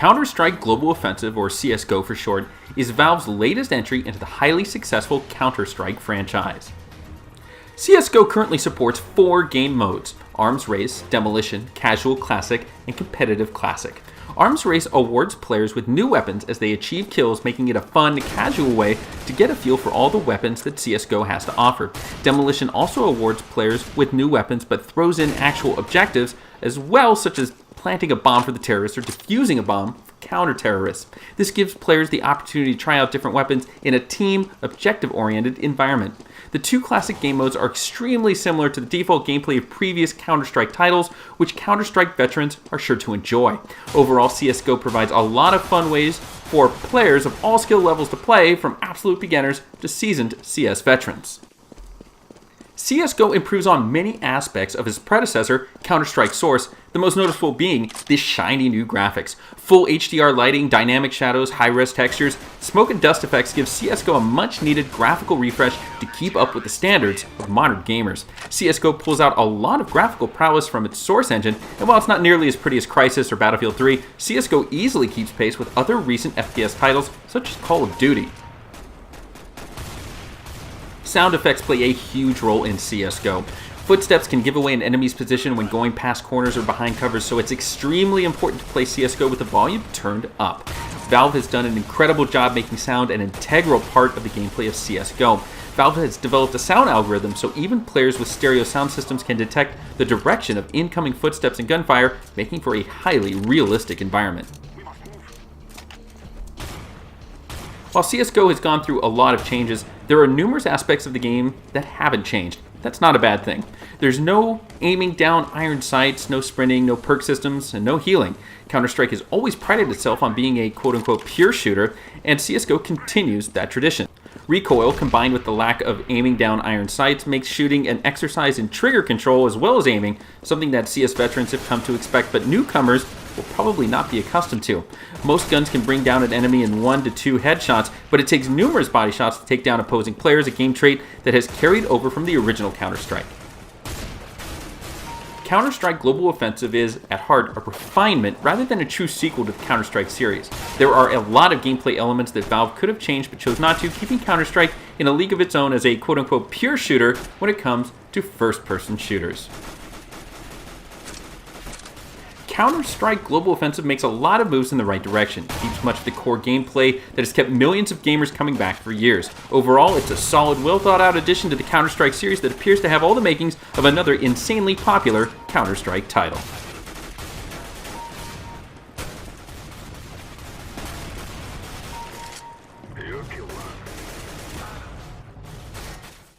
Counter-Strike Global Offensive, or CSGO for short, is Valve's latest entry into the highly successful Counter-Strike franchise. CSGO currently supports 4 game modes: Arms Race, Demolition, Casual Classic, and Competitive Classic. Arms Race awards players with new weapons as they achieve kills, making it a fun, casual way to get a feel for all the weapons that CSGO has to offer. Demolition also awards players with new weapons but throws in actual objectives as well, such as planting a bomb for the terrorists or defusing a bomb for counter-terrorists. This gives players the opportunity to try out different weapons in a team, objective-oriented environment. The 2 classic game modes are extremely similar to the default gameplay of previous Counter-Strike titles, which Counter-Strike veterans are sure to enjoy. Overall, CSGO provides a lot of fun ways for players of all skill levels to play, from absolute beginners to seasoned CS veterans. CSGO improves on many aspects of its predecessor, Counter-Strike Source, the most noticeable being the shiny new graphics. Full HDR lighting, dynamic shadows, high-res textures, smoke and dust effects give CSGO a much-needed graphical refresh to keep up with the standards of modern gamers. CSGO pulls out a lot of graphical prowess from its Source engine, and while it's not nearly as pretty as Crysis or Battlefield 3, CSGO easily keeps pace with other recent FPS titles such as Call of Duty. Sound effects play a huge role in CSGO. Footsteps can give away an enemy's position when going past corners or behind covers, so it's extremely important to play CSGO with the volume turned up. Valve has done an incredible job making sound an integral part of the gameplay of CSGO. Valve has developed a sound algorithm so even players with stereo sound systems can detect the direction of incoming footsteps and gunfire, making for a highly realistic environment. While CSGO has gone through a lot of changes, there are numerous aspects of the game that haven't changed. That's not a bad thing. There's no aiming down iron sights, no sprinting, no perk systems, and no healing. Counter-Strike has always prided itself on being a quote-unquote pure shooter, and CSGO continues that tradition. Recoil, combined with the lack of aiming down iron sights, makes shooting an exercise in trigger control as well as aiming, something that CS veterans have come to expect, but newcomers will probably not be accustomed to. Most guns can bring down an enemy in 1 to 2 headshots, but it takes numerous body shots to take down opposing players, a game trait that has carried over from the original Counter-Strike. Counter-Strike Global Offensive is, at heart, a refinement rather than a true sequel to the Counter-Strike series. There are a lot of gameplay elements that Valve could have changed but chose not to, keeping Counter-Strike in a league of its own as a quote-unquote pure shooter when it comes to first-person shooters. Counter-Strike Global Offensive makes a lot of moves in the right direction. It keeps much of the core gameplay that has kept millions of gamers coming back for years. Overall, it's a solid, well-thought-out addition to the Counter-Strike series that appears to have all the makings of another insanely popular Counter-Strike title.